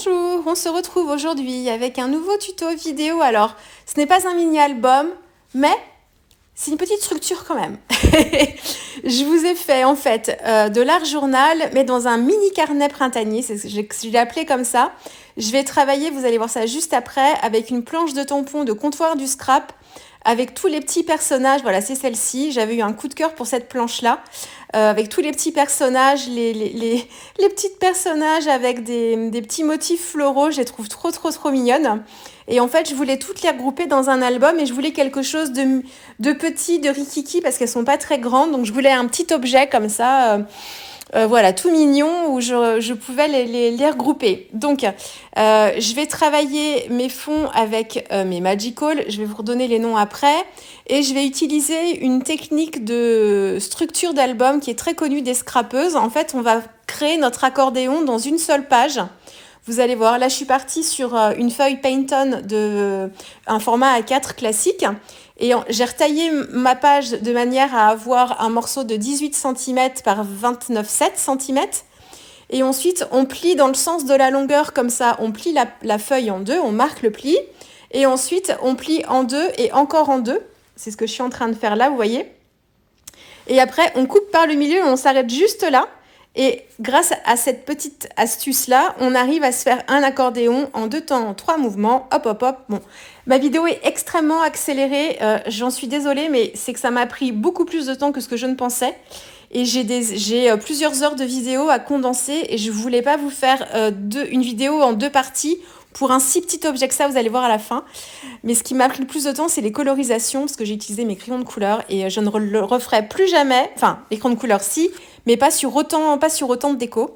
Bonjour, on se retrouve aujourd'hui avec un nouveau tuto vidéo. Alors, ce n'est pas un mini-album, mais c'est une petite structure quand même. Je vous ai fait en fait de l'art journal, mais dans un mini carnet printanier, je l'ai appelé comme ça. Je vais travailler, vous allez voir ça juste après, avec une planche de tampon de comptoir du scrap, avec tous les petits personnages. Voilà, c'est celle-ci. J'avais eu un coup de cœur pour cette planche-là, avec tous les petits personnages, les petits personnages avec des petits motifs floraux. Je les trouve trop mignonnes. Et en fait, je voulais toutes les regrouper dans un album et je voulais quelque chose de petit, de rikiki, parce qu'elles sont pas très grandes. Donc, je voulais un petit objet comme ça, voilà, tout mignon, où je pouvais les regrouper. Donc, je vais travailler mes fonds avec mes Magical. Je vais vous redonner les noms après. Et je vais utiliser une technique de structure d'album qui est très connue des scrappeuses. En fait, on va créer notre accordéon dans une seule page. Vous allez voir, là je suis partie sur une feuille Painton un format A4 classique et j'ai retaillé ma page de manière à avoir un morceau de 18 cm par 29,7 cm et ensuite on plie dans le sens de la longueur comme ça, on plie la feuille en deux, on marque le pli et ensuite on plie en deux et encore en deux, c'est ce que je suis en train de faire là, vous voyez. Et après on coupe par le milieu et on s'arrête juste là. Et grâce à cette petite astuce-là, on arrive à se faire un accordéon en 2 temps, 3 mouvements, hop, hop, hop. Bon, ma vidéo est extrêmement accélérée, j'en suis désolée, mais c'est que ça m'a pris beaucoup plus de temps que ce que je ne pensais. Et j'ai plusieurs heures de vidéo à condenser et je ne voulais pas vous faire une vidéo en 2 parties pour un si petit objet que ça, vous allez voir à la fin. Mais ce qui m'a pris le plus de temps, c'est les colorisations, parce que j'ai utilisé mes crayons de couleur et je ne le referai plus jamais. Enfin, les crayons de couleur, si, mais pas sur autant de déco,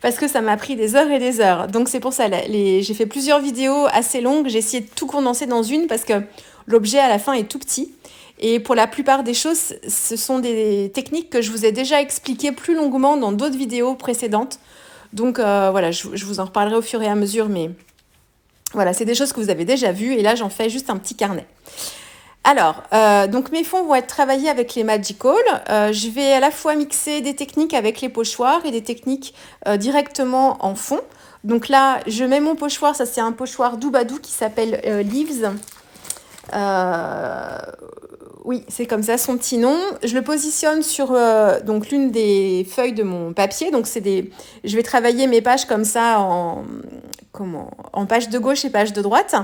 parce que ça m'a pris des heures et des heures. Donc c'est pour ça, j'ai fait plusieurs vidéos assez longues, j'ai essayé de tout condenser dans une, parce que l'objet à la fin est tout petit. Et pour la plupart des choses, ce sont des techniques que je vous ai déjà expliquées plus longuement dans d'autres vidéos précédentes. Donc voilà, je vous en reparlerai au fur et à mesure, mais voilà, c'est des choses que vous avez déjà vues, et là j'en fais juste un petit carnet. Alors, donc mes fonds vont être travaillés avec les Magical. Je vais à la fois mixer des techniques avec les pochoirs et des techniques directement en fond. Donc là, je mets mon pochoir, ça c'est un pochoir Doubadou qui s'appelle Leaves. Oui, c'est comme ça son petit nom. Je le positionne sur donc l'une des feuilles de mon papier. Donc je vais travailler mes pages comme ça en page de gauche et page de droite.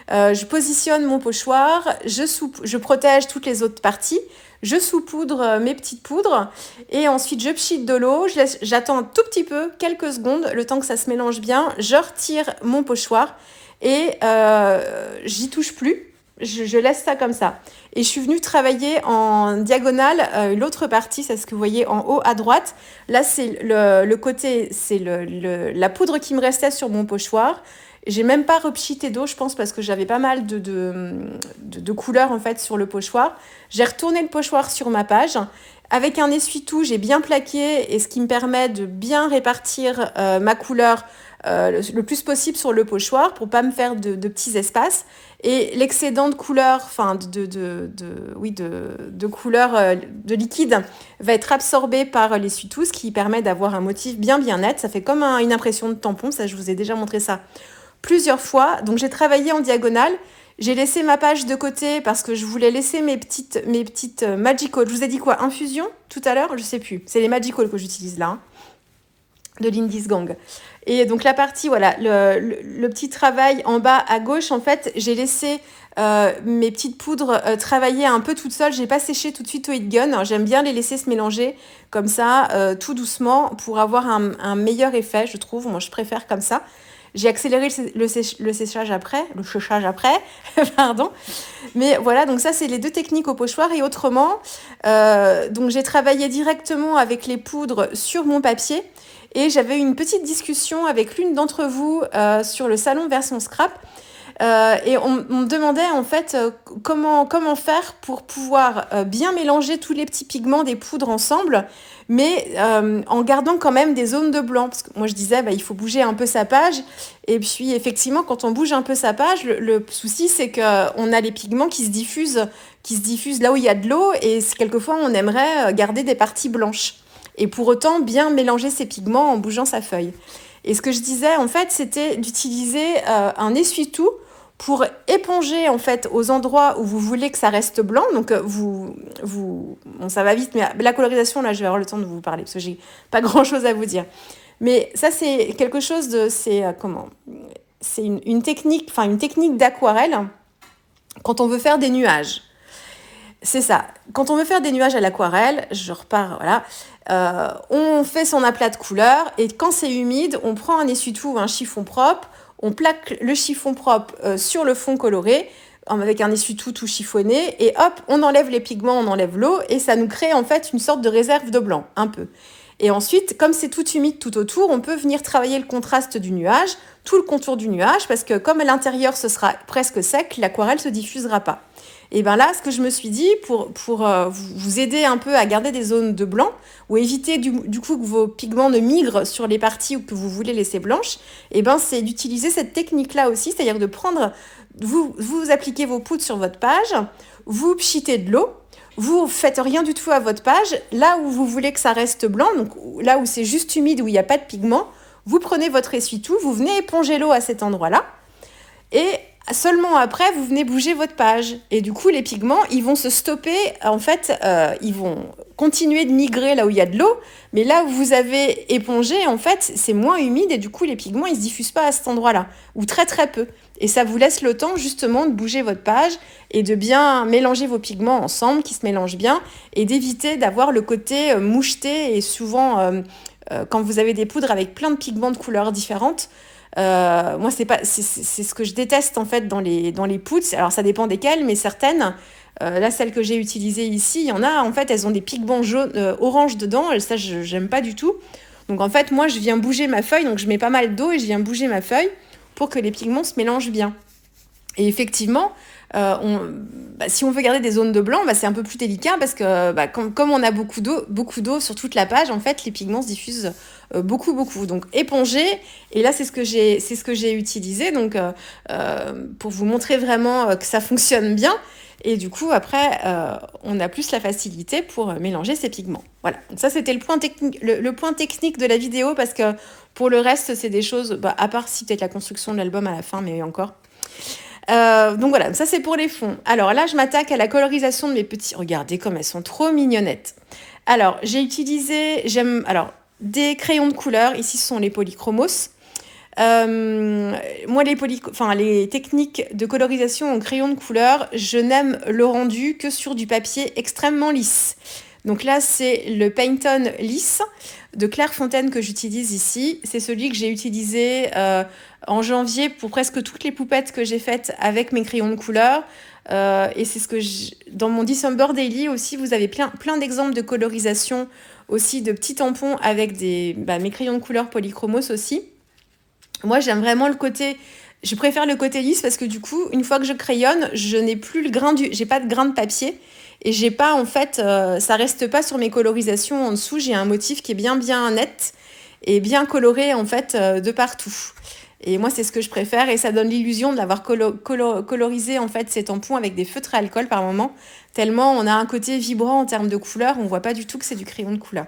Je positionne mon pochoir, je protège toutes les autres parties, je saupoudre mes petites poudres et ensuite je pchite de l'eau, j'attends un tout petit peu, quelques secondes, le temps que ça se mélange bien, je retire mon pochoir et j'y touche plus. Je laisse ça comme ça. Et je suis venue travailler en diagonale l'autre partie, c'est ce que vous voyez en haut à droite. Là, c'est le côté, c'est la poudre qui me restait sur mon pochoir. J'ai même pas repchité d'eau, je pense, parce que j'avais pas mal de couleurs en fait sur le pochoir. J'ai retourné le pochoir sur ma page. Avec un essuie-tout, j'ai bien plaqué, et ce qui me permet de bien répartir ma couleur le plus possible sur le pochoir pour pas me faire de petits espaces. Et l'excédent de couleur, enfin de couleur de liquide va être absorbé par l'essuie-tout, ce qui permet d'avoir un motif bien net. Ça fait comme une impression de tampon, ça je vous ai déjà montré ça plusieurs fois. Donc j'ai travaillé en diagonale. J'ai laissé ma page de côté parce que je voulais laisser mes petites Magical. Je vous ai dit quoi, infusion tout à l'heure? Je sais plus. C'est les Magical que j'utilise là, hein, de l'Indies Gang. Et donc la partie, voilà, le petit travail en bas à gauche, en fait, j'ai laissé mes petites poudres travailler un peu toute seule. J'ai pas séché tout de suite au heat gun. J'aime bien les laisser se mélanger comme ça, tout doucement, pour avoir un meilleur effet, je trouve. Moi, je préfère comme ça. J'ai accéléré le séchage après, pardon. Mais voilà, donc ça, c'est les 2 techniques au pochoir. Et autrement, donc j'ai travaillé directement avec les poudres sur mon papier. Et j'avais eu une petite discussion avec l'une d'entre vous sur le salon version scrap. Et on me demandait en fait comment faire pour pouvoir bien mélanger tous les petits pigments des poudres ensemble, mais en gardant quand même des zones de blanc. Parce que moi je disais, il faut bouger un peu sa page. Et puis effectivement, quand on bouge un peu sa page, le souci c'est qu'on a les pigments qui se diffusent là où il y a de l'eau. Et quelquefois, on aimerait garder des parties blanches. Et pour autant, bien mélanger ses pigments en bougeant sa feuille. Et ce que je disais, en fait, c'était d'utiliser un essuie-tout pour éponger, en fait, aux endroits où vous voulez que ça reste blanc. Donc, bon, ça va vite, mais la colorisation, là, je vais avoir le temps de vous parler, parce que j'ai pas grand-chose à vous dire. Mais ça, c'est quelque chose de... C'est une technique d'aquarelle quand on veut faire des nuages. C'est ça. Quand on veut faire des nuages à l'aquarelle, je repars, voilà, on fait son aplat de couleurs et quand c'est humide, on prend un essuie-tout ou un chiffon propre, on plaque le chiffon propre sur le fond coloré avec un essuie-tout tout chiffonné et hop, on enlève les pigments, on enlève l'eau et ça nous crée en fait une sorte de réserve de blanc, un peu. Et ensuite, comme c'est tout humide tout autour, on peut venir travailler le contraste du nuage, tout le contour du nuage, parce que comme à l'intérieur ce sera presque sec, l'aquarelle ne se diffusera pas. Et bien là, ce que je me suis dit, pour vous aider un peu à garder des zones de blanc, ou éviter du coup que vos pigments ne migrent sur les parties que vous voulez laisser blanches, et ben c'est d'utiliser cette technique-là aussi, c'est-à-dire de prendre, vous appliquez vos poudres sur votre page, vous pchitez de l'eau, vous faites rien du tout à votre page, là où vous voulez que ça reste blanc, donc là où c'est juste humide, où il n'y a pas de pigment, vous prenez votre essuie-tout, vous venez éponger l'eau à cet endroit-là, et seulement après, vous venez bouger votre page. Et du coup, les pigments, ils vont se stopper. En fait, ils vont continuer de migrer là où il y a de l'eau. Mais là où vous avez épongé, en fait, c'est moins humide. Et du coup, les pigments, ils ne se diffusent pas à cet endroit-là. Ou très, très peu. Et ça vous laisse le temps, justement, de bouger votre page et de bien mélanger vos pigments ensemble, qui se mélangent bien. Et d'éviter d'avoir le côté moucheté. Et souvent, quand vous avez des poudres avec plein de pigments de couleurs différentes, moi, c'est ce que je déteste en fait dans les poudres. Alors, ça dépend desquelles, mais certaines, là, celles que j'ai utilisées ici, il y en a, en fait, elles ont des pigments orange dedans. Et ça, j'aime pas du tout. Donc, en fait, moi, je viens bouger ma feuille. Donc, je mets pas mal d'eau et je viens bouger ma feuille pour que les pigments se mélangent bien. Et effectivement, si on veut garder des zones de blanc, c'est un peu plus délicat parce que comme on a beaucoup d'eau sur toute la page, en fait, les pigments se diffusent beaucoup. Donc éponger, et là c'est ce que j'ai utilisé donc pour vous montrer vraiment que ça fonctionne bien. Et du coup, après, on a plus la facilité pour mélanger ces pigments. Voilà, donc ça c'était le point technique de la vidéo parce que pour le reste, c'est des choses, à part si peut-être la construction de l'album à la fin, mais encore. Donc voilà, ça c'est pour les fonds. Alors là, je m'attaque à la colorisation de mes petits. Regardez comme elles sont trop mignonnettes. Alors, j'ai utilisé, des crayons de couleur. Ici, ce sont les polychromos. Moi, les techniques de colorisation en crayon de couleur, je n'aime le rendu que sur du papier extrêmement lisse. Donc là, c'est le Painton lisse de Clairefontaine que j'utilise ici. C'est celui que j'ai utilisé en janvier pour presque toutes les poupettes que j'ai faites avec mes crayons de couleur. Et c'est ce que dans mon December Daily aussi, vous avez plein d'exemples de colorisation aussi, de petits tampons avec mes crayons de couleur polychromos aussi. Moi, j'aime vraiment je préfère le côté lisse parce que du coup, une fois que je crayonne, je n'ai plus j'ai pas de grain de papier et j'ai pas, en fait, ça reste pas sur mes colorisations en dessous. J'ai un motif qui est bien net et bien coloré, en fait, de partout. Et moi, c'est ce que je préfère et ça donne l'illusion de l'avoir colorisé, en fait, ces tampons avec des feutres à alcool par moment, tellement on a un côté vibrant en termes de couleur, on voit pas du tout que c'est du crayon de couleur.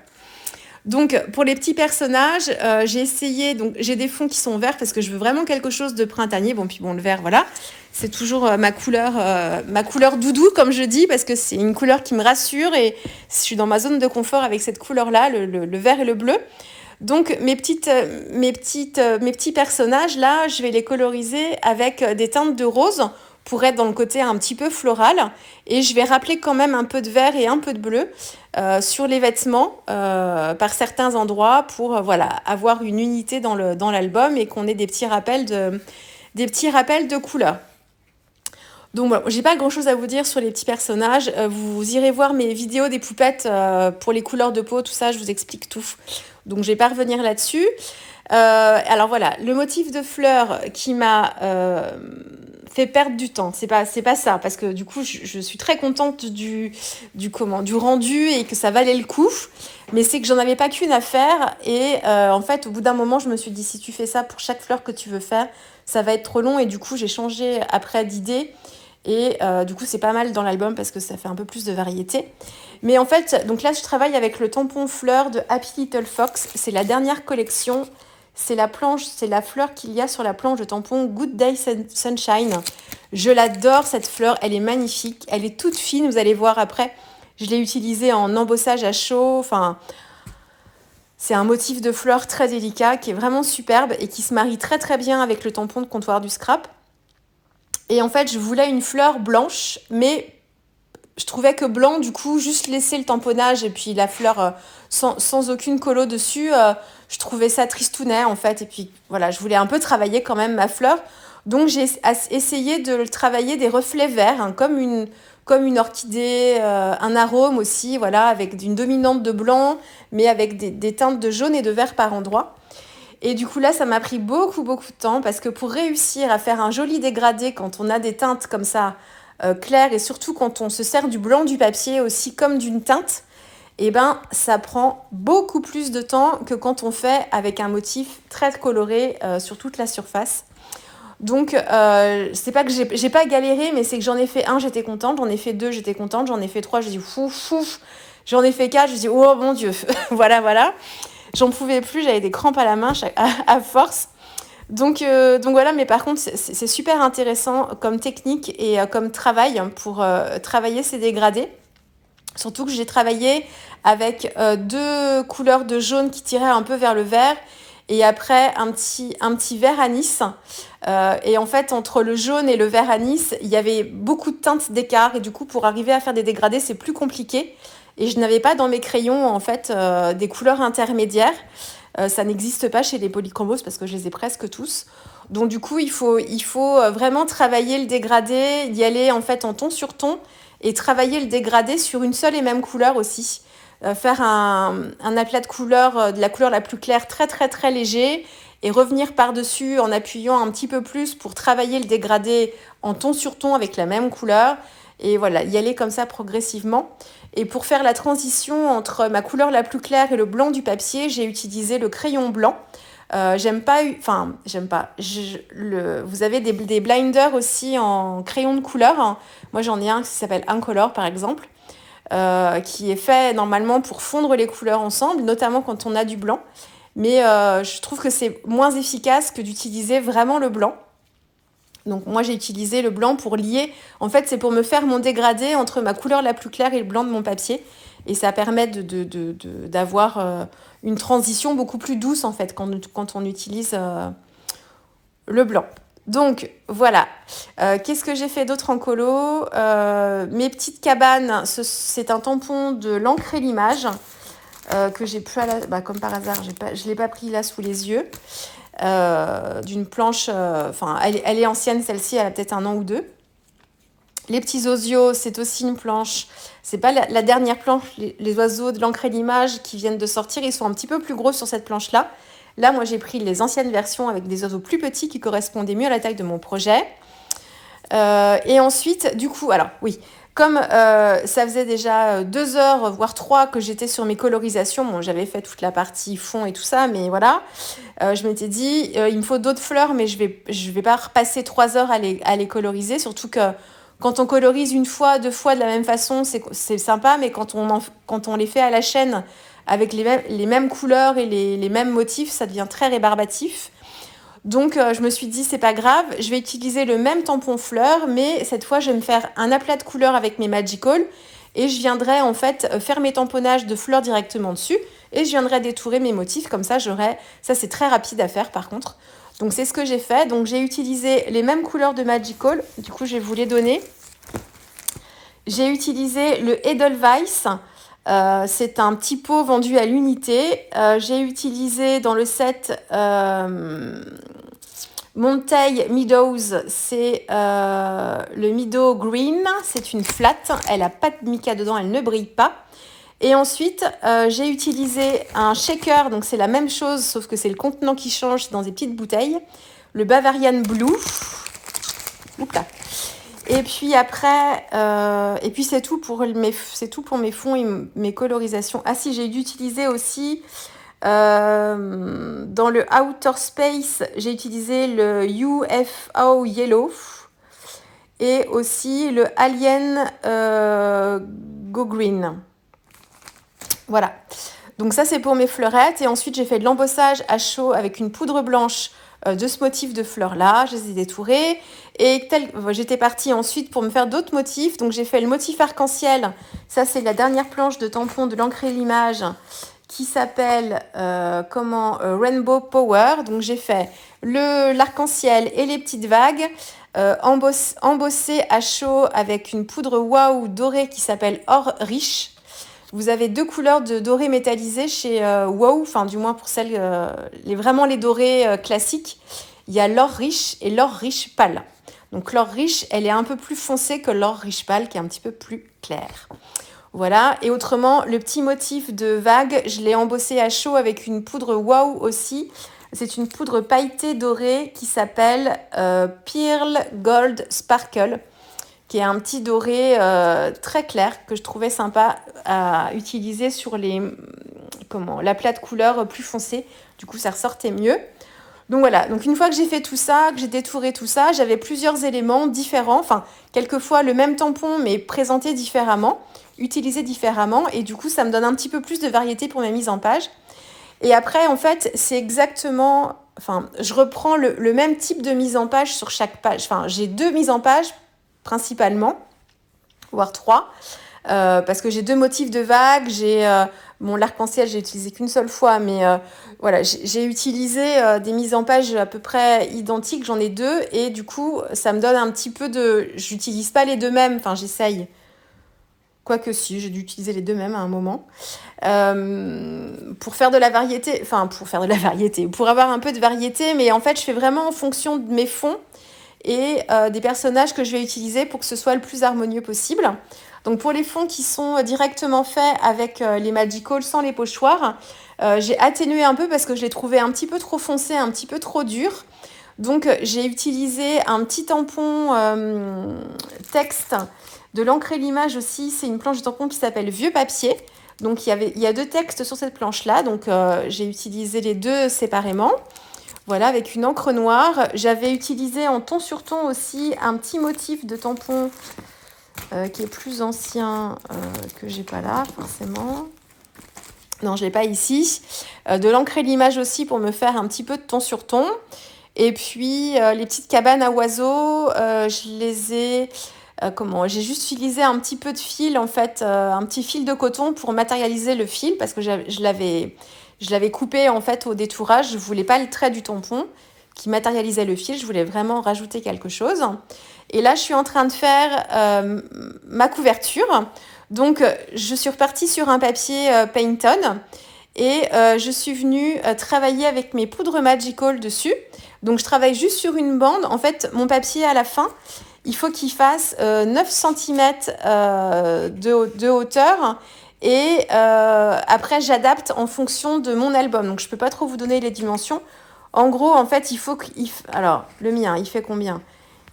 Donc, pour les petits personnages, j'ai essayé... Donc, j'ai des fonds qui sont verts parce que je veux vraiment quelque chose de printanier. Le vert, voilà. C'est toujours ma couleur doudou, comme je dis, parce que c'est une couleur qui me rassure et je suis dans ma zone de confort avec cette couleur-là, le vert et le bleu. Donc, mes petits personnages, là, je vais les coloriser avec des teintes de rose pour être dans le côté un petit peu floral. Et je vais rappeler quand même un peu de vert et un peu de bleu sur les vêtements par certains endroits pour avoir une unité dans l'album et qu'on ait des petits rappels de couleurs. Donc voilà, j'ai pas grand chose à vous dire sur les petits personnages. Vous irez voir mes vidéos des poupettes pour les couleurs de peau, tout ça, je vous explique tout. Donc je vais pas revenir là-dessus. Alors voilà, le motif de fleurs qui m'a fait perdre du temps, c'est pas ça, parce que du coup je suis très contente du rendu et que ça valait le coup, mais c'est que j'en avais pas qu'une à faire et en fait au bout d'un moment je me suis dit si tu fais ça pour chaque fleur que tu veux faire, ça va être trop long et du coup j'ai changé après d'idée. Et du coup, c'est pas mal dans l'album parce que ça fait un peu plus de variété. Mais en fait, donc là, je travaille avec le tampon fleur de Happy Little Fox. C'est la dernière collection. c'est la fleur qu'il y a sur la planche de tampon Good Day Sunshine. Je l'adore cette fleur, elle est magnifique, elle est toute fine, vous allez voir après. Je l'ai utilisée en embossage à chaud, enfin... C'est un motif de fleurs très délicat qui est vraiment superbe et qui se marie très très bien avec le tampon de comptoir du scrap. Et en fait, je voulais une fleur blanche, mais je trouvais que blanc, du coup, juste laisser le tamponnage et puis la fleur sans aucune colo dessus, je trouvais ça tristounet en fait. Et puis voilà, je voulais un peu travailler quand même ma fleur. Donc j'ai essayé de travailler des reflets verts, hein, comme une orchidée, un arôme aussi, voilà, avec une dominante de blanc, mais avec des teintes de jaune et de vert par endroits. Et du coup là, ça m'a pris beaucoup de temps parce que pour réussir à faire un joli dégradé quand on a des teintes comme ça claires et surtout quand on se sert du blanc du papier aussi comme d'une teinte, eh ben ça prend beaucoup plus de temps que quand on fait avec un motif très coloré sur toute la surface. Donc, c'est pas que j'ai pas galéré, mais c'est que j'en ai fait un, j'étais contente, j'en ai fait deux, j'étais contente, j'en ai fait trois, je dis fouf, j'en ai fait quatre, je dis oh mon Dieu, voilà. J'en pouvais plus, j'avais des crampes à la main à force. Donc voilà, mais par contre, c'est super intéressant comme technique et comme travail pour travailler ces dégradés. Surtout que j'ai travaillé avec deux couleurs de jaune qui tiraient un peu vers le vert et après un petit vert anis. Et en fait, entre le jaune et le vert anis, il y avait beaucoup de teintes d'écart et du coup, pour arriver à faire des dégradés, c'est plus compliqué. Et je n'avais pas dans mes crayons, en fait, des couleurs intermédiaires. Ça n'existe pas chez les polychromos parce que je les ai presque tous. Donc du coup, il faut vraiment travailler le dégradé, y aller en fait en ton sur ton et travailler le dégradé sur une seule et même couleur aussi. Faire un aplat de couleur, de la couleur la plus claire, très très très léger et revenir par-dessus en appuyant un petit peu plus pour travailler le dégradé en ton sur ton avec la même couleur. Et voilà, y aller comme ça progressivement. Et pour faire la transition entre ma couleur la plus claire et le blanc du papier, j'ai utilisé le crayon blanc. J'aime pas. Vous avez des blinders aussi en crayon de couleur, hein. Moi, j'en ai un qui s'appelle Incolor, par exemple, qui est fait normalement pour fondre les couleurs ensemble, notamment quand on a du blanc. Mais je trouve que c'est moins efficace que d'utiliser vraiment le blanc. Donc moi j'ai utilisé le blanc pour lier, en fait c'est pour me faire mon dégradé entre ma couleur la plus claire et le blanc de mon papier. Et ça permet d'avoir une transition beaucoup plus douce en fait quand on utilise le blanc. Donc voilà, qu'est-ce que j'ai fait d'autre en colo? Mes petites cabanes, c'est un tampon de l'encre et l'image que j'ai plus comme par hasard, je ne l'ai pas pris là sous les yeux. D'une planche, elle est ancienne celle-ci, elle a peut-être 1 an ou 2. Les petits osios, c'est aussi une planche, c'est pas la dernière planche, les oiseaux de l'encre et l'image qui viennent de sortir, ils sont un petit peu plus gros sur cette planche-là. Là, moi, j'ai pris les anciennes versions avec des oiseaux plus petits qui correspondaient mieux à la taille de mon projet. Et ensuite, du coup, alors oui, comme ça faisait déjà 2 heures, voire 3 que j'étais sur mes colorisations, bon, j'avais fait toute la partie fond et tout ça, mais voilà, je m'étais dit, il me faut d'autres fleurs, mais je vais pas repasser 3 heures à les coloriser, surtout que quand on colorise 1 fois, 2 fois de la même façon, c'est sympa, mais quand on les fait à la chaîne avec les mêmes couleurs et les mêmes motifs, ça devient très rébarbatif. Donc je me suis dit c'est pas grave, je vais utiliser le même tampon fleur, mais cette fois je vais me faire un aplat de couleurs avec mes Magical et je viendrai en fait faire mes tamponnages de fleurs directement dessus et je viendrai détourer mes motifs, comme ça ça c'est très rapide à faire par contre. Donc c'est ce que j'ai fait, donc j'ai utilisé les mêmes couleurs de Magical, du coup je vais vous les donner. J'ai utilisé le Edelweiss. C'est un petit pot vendu à l'unité. J'ai utilisé dans le set Monteil Meadows, c'est le Meadow Green. C'est une flat, elle n'a pas de mica dedans, elle ne brille pas. Et ensuite, j'ai utilisé un shaker, donc c'est la même chose, sauf que c'est le contenant qui change, c'est dans des petites bouteilles. Le Bavarian Blue. Oups là. Et puis après, c'est tout pour mes fonds et mes colorisations. Ah si, j'ai dû utiliser aussi, dans le Outer Space, j'ai utilisé le UFO Yellow et aussi le Alien Go Green. Voilà. Donc ça, c'est pour mes fleurettes. Et ensuite, j'ai fait de l'embossage à chaud avec une poudre blanche de ce motif de fleurs-là. Je les ai détourées. Et j'étais partie ensuite pour me faire d'autres motifs. Donc j'ai fait le motif arc-en-ciel. Ça, c'est la dernière planche de tampon de l'encre et l'image qui s'appelle Rainbow Power. Donc j'ai fait l'arc-en-ciel et les petites vagues embossées à chaud avec une poudre Wow dorée qui s'appelle Or Riche. Vous avez 2 couleurs de doré métallisé chez Wow, enfin du moins pour celles, vraiment les dorés classiques. Il y a l'or riche et l'or riche pâle. Donc l'or riche, elle est un peu plus foncée que l'or riche pâle qui est un petit peu plus clair. Voilà, et autrement, le petit motif de vague, je l'ai embossé à chaud avec une poudre Wow aussi. C'est une poudre pailletée dorée qui s'appelle Pearl Gold Sparkle, qui est un petit doré très clair que je trouvais sympa à utiliser sur l'aplat de couleur plus foncé. Du coup, ça ressortait mieux. Donc voilà, donc une fois que j'ai fait tout ça, que j'ai détouré tout ça, j'avais plusieurs éléments différents, enfin quelquefois le même tampon mais présenté différemment, utilisé différemment, et du coup ça me donne un petit peu plus de variété pour mes mises en page. Et après en fait c'est exactement, enfin je reprends le même type de mise en page sur chaque page, enfin j'ai 2 mises en page principalement, voire 3, parce que j'ai 2 motifs de vagues, l'arc-en-ciel j'ai utilisé qu'une seule fois, mais voilà, j'ai utilisé des mises en page à peu près identiques, j'en ai 2, et du coup ça me donne un petit peu j'utilise pas les 2 mêmes, enfin j'essaye, quoique si, j'ai dû utiliser les 2 mêmes à un moment, pour faire de la variété, pour avoir un peu de variété, mais en fait je fais vraiment en fonction de mes fonds et des personnages que je vais utiliser pour que ce soit le plus harmonieux possible. Donc pour les fonds qui sont directement faits avec les Magical sans les pochoirs, j'ai atténué un peu parce que je les trouvais un petit peu trop foncés, un petit peu trop durs. Donc j'ai utilisé un petit tampon texte de l'encre et l'image aussi. C'est une planche de tampon qui s'appelle Vieux Papier. Donc il y a 2 textes sur cette planche-là. Donc j'ai utilisé les 2 séparément. Voilà, avec une encre noire. J'avais utilisé en ton sur ton aussi un petit motif de tampon qui est plus ancien, que j'ai pas là forcément. Non, je l'ai pas ici. De l'encre et l'image aussi pour me faire un petit peu de ton sur ton. Et puis les petites cabanes à oiseaux, je les ai... j'ai juste utilisé un petit peu de fil, en fait, un petit fil de coton pour matérialiser le fil parce que je l'avais coupé en fait au détourage. Je voulais pas le trait du tampon qui matérialisait le fil. Je voulais vraiment rajouter quelque chose. Et là, je suis en train de faire ma couverture. Donc, je suis repartie sur un papier Painton et je suis venue travailler avec mes poudres Magical dessus. Donc, je travaille juste sur une bande. En fait, mon papier à la fin, il faut qu'il fasse 9 cm de hauteur. Et après, j'adapte en fonction de mon album. Donc, je ne peux pas trop vous donner les dimensions. En gros, en fait, il faut alors, le mien, il fait combien ?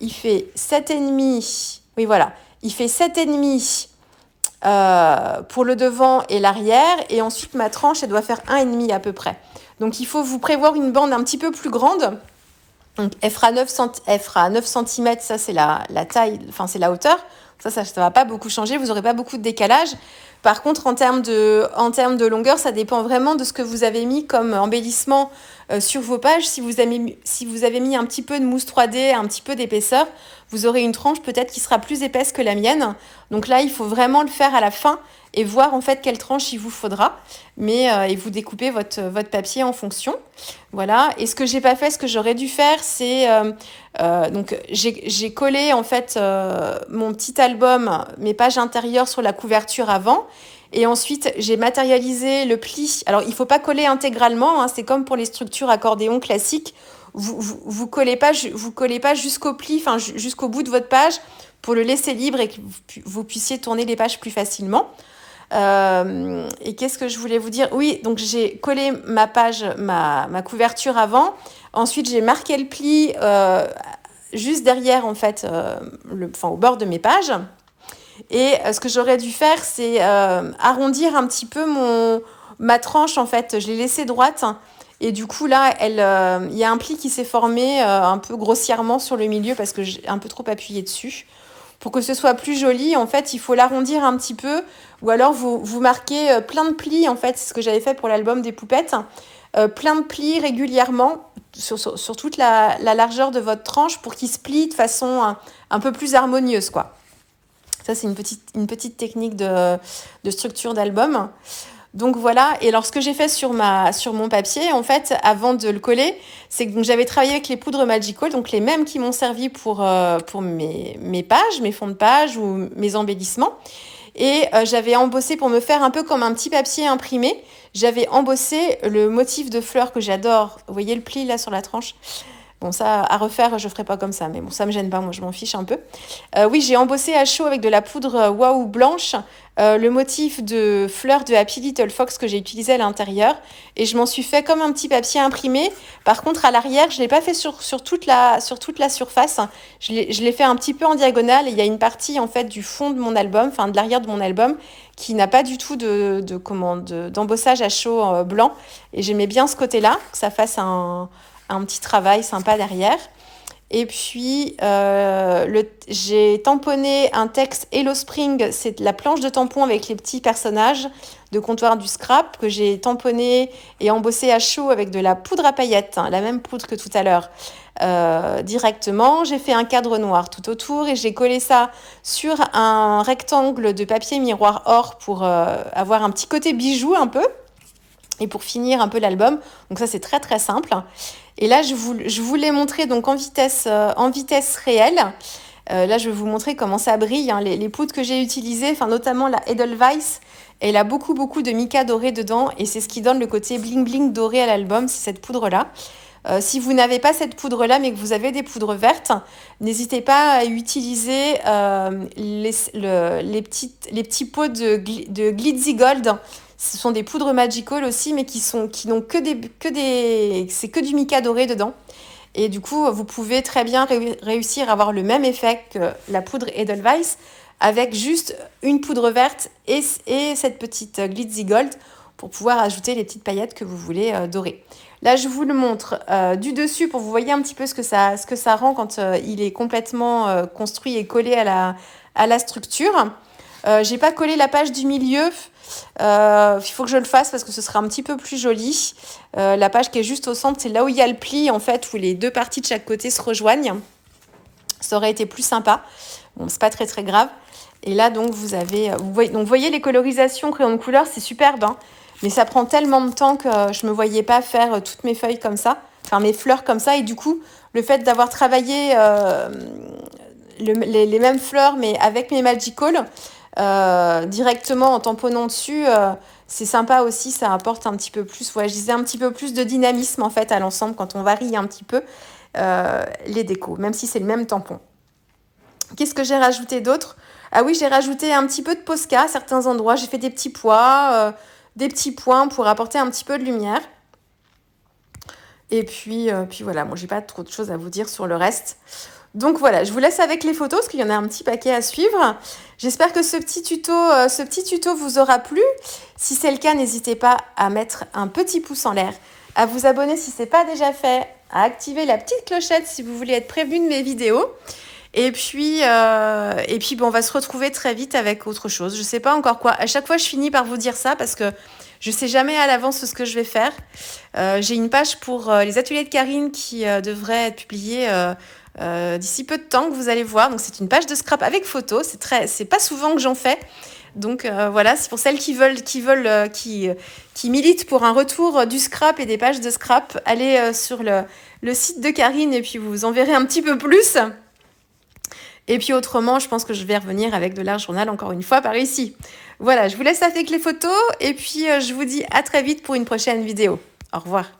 Il fait 7,5. Oui, voilà. Il fait 7,5 pour le devant et l'arrière. Et ensuite, ma tranche, elle doit faire 1,5 à peu près. Donc, il faut vous prévoir une bande un petit peu plus grande. Donc, elle fera 9 cm, ça, c'est la taille, enfin, c'est la hauteur. Ça va pas beaucoup changer. Vous n'aurez pas beaucoup de décalage. Par contre, en termes de longueur, ça dépend vraiment de ce que vous avez mis comme embellissement sur vos pages. Si vous avez mis un petit peu de mousse 3D, un petit peu d'épaisseur, vous aurez une tranche peut-être qui sera plus épaisse que la mienne. Donc là, il faut vraiment le faire à la fin et voir en fait quelle tranche il vous faudra. Et vous découpez votre papier en fonction. Voilà. Et ce que j'ai pas fait, ce que j'aurais dû faire, c'est donc j'ai collé en fait mon petit album, mes pages intérieures sur la couverture avant. Et ensuite, j'ai matérialisé le pli. Alors, il ne faut pas coller intégralement. Hein, c'est comme pour les structures accordéon classiques. Vous collez pas jusqu'au pli, enfin jusqu'au bout de votre page pour le laisser libre et que vous puissiez tourner les pages plus facilement. Et qu'est-ce que je voulais vous dire ? Oui, donc j'ai collé ma page, ma couverture avant. Ensuite, j'ai marqué le pli juste derrière, en fait, au bord de mes pages. Et ce que j'aurais dû faire, c'est arrondir un petit peu ma tranche, en fait. Je l'ai laissée droite. Et du coup, là, y a un pli qui s'est formé un peu grossièrement sur le milieu parce que j'ai un peu trop appuyé dessus. pour que ce soit plus joli, en fait, il faut l'arrondir un petit peu, ou alors vous marquez plein de plis, en fait, c'est ce que j'avais fait pour l'album des poupettes, plein de plis régulièrement sur toute la largeur de votre tranche pour qu'il se plie de façon un peu plus harmonieuse, quoi. Ça, c'est une petite technique de structure d'album. Donc voilà, et alors ce que j'ai fait sur mon papier, en fait, avant de le coller, c'est que j'avais travaillé avec les poudres Magical, donc les mêmes qui m'ont servi pour mes pages, mes fonds de page ou mes embellissements. Et j'avais embossé pour me faire un peu comme un petit papier imprimé. J'avais embossé le motif de fleurs que j'adore. Vous voyez le pli là sur la tranche ? Bon, ça, à refaire, je ferai pas comme ça, mais bon, ça me gêne pas, moi, je m'en fiche un peu. Oui, j'ai embossé à chaud avec de la poudre Waouh blanche le motif de fleurs de Happy Little Fox que j'ai utilisé à l'intérieur, et je m'en suis fait comme un petit papier imprimé. Par contre, à l'arrière, je l'ai pas fait sur toute la surface. Je l'ai fait un petit peu en diagonale, et il y a une partie, en fait, du fond de mon album, enfin, de l'arrière de mon album, qui n'a pas du tout d'embossage à chaud blanc. Et j'aimais bien ce côté-là, que ça fasse un petit travail sympa derrière. Et puis, j'ai tamponné un texte Hello Spring, c'est la planche de tampon avec les petits personnages de comptoir du scrap que j'ai tamponné et embossé à chaud avec de la poudre à paillettes, la même poudre que tout à l'heure, directement. J'ai fait un cadre noir tout autour et j'ai collé ça sur un rectangle de papier miroir or pour avoir un petit côté bijou un peu. Et pour finir un peu l'album, donc ça c'est très très simple. Et là je vous l'ai montré donc en vitesse réelle. Là je vais vous montrer comment ça brille, hein, les poudres que j'ai utilisées, enfin notamment la Edelweiss. Elle a beaucoup de mica doré dedans et c'est ce qui donne le côté bling bling doré à l'album, c'est cette poudre là. Si vous n'avez pas cette poudre là mais que vous avez des poudres vertes, n'hésitez pas à utiliser les petits pots de Glitzy Gold. Ce sont des poudres Magical aussi, mais qui n'ont que du mica doré dedans. Et du coup, vous pouvez très bien réussir à avoir le même effet que la poudre Edelweiss avec juste une poudre verte et cette petite Glitzy Gold pour pouvoir ajouter les petites paillettes que vous voulez dorer. Là, je vous le montre du dessus pour que vous voyez un petit peu ce que ça rend quand il est complètement construit et collé à la structure. J'ai pas collé la page du milieu. Il faut que je le fasse parce que ce sera un petit peu plus joli. La page qui est juste au centre, c'est là où il y a le pli en fait, où les deux parties de chaque côté se rejoignent. Ça aurait été plus sympa. Bon, c'est pas très très grave. Et là donc vous voyez les colorisations crayon de couleur, c'est superbe, hein, mais ça prend tellement de temps que je me voyais pas faire toutes mes feuilles comme ça, enfin mes fleurs comme ça. Et du coup, le fait d'avoir travaillé les mêmes fleurs mais avec mes Magical, directement en tamponnant dessus, c'est sympa aussi, ça apporte un petit peu plus, je disais un petit peu plus de dynamisme en fait à l'ensemble quand on varie un petit peu les décos, même si c'est le même tampon. Qu'est-ce que j'ai rajouté d'autre ? Ah oui, j'ai rajouté un petit peu de Posca à certains endroits, j'ai fait des petits pois, des petits points pour apporter un petit peu de lumière. Et puis voilà, moi j'ai pas trop de choses à vous dire sur le reste. Donc voilà, je vous laisse avec les photos parce qu'il y en a un petit paquet à suivre. J'espère que ce petit tuto vous aura plu. Si c'est le cas, n'hésitez pas à mettre un petit pouce en l'air, à vous abonner si ce n'est pas déjà fait, à activer la petite clochette si vous voulez être prévenu de mes vidéos. Et puis on va se retrouver très vite avec autre chose. Je ne sais pas encore quoi. À chaque fois, je finis par vous dire ça parce que je ne sais jamais à l'avance ce que je vais faire. J'ai une page pour les ateliers de Karine qui devrait être publiée d'ici peu de temps, que vous allez voir. Donc c'est une page de scrap avec photo. C'est pas souvent que j'en fais. Donc voilà, c'est pour celles qui militent pour un retour du scrap et des pages de scrap. Allez sur le site de Karine et puis vous en verrez un petit peu plus. Et puis autrement, je pense que je vais revenir avec de l'art journal encore une fois par ici. Voilà, je vous laisse avec les photos et puis je vous dis à très vite pour une prochaine vidéo. Au revoir.